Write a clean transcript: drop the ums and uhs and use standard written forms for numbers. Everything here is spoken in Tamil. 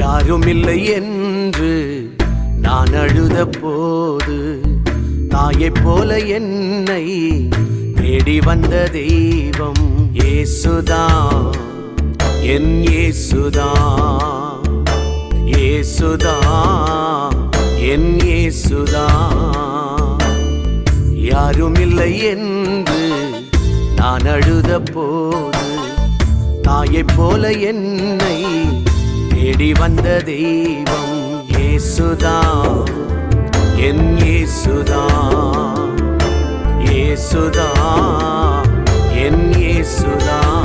யாருமில்லை என்று நான் அழுத போது தாயைப் போல என்னை தேடி வந்த தெய்வம் இயேசுதான், என் இயேசுதான், இயேசுதான், என் இயேசுதான். யாருமில்லை என்று நான் அழுத போது தாயைப் போல என்னை தேடி வந்த தெய்வம் இயேசுதான், என் இயேசுதான், இயேசுதான், என் இயேசுதான்.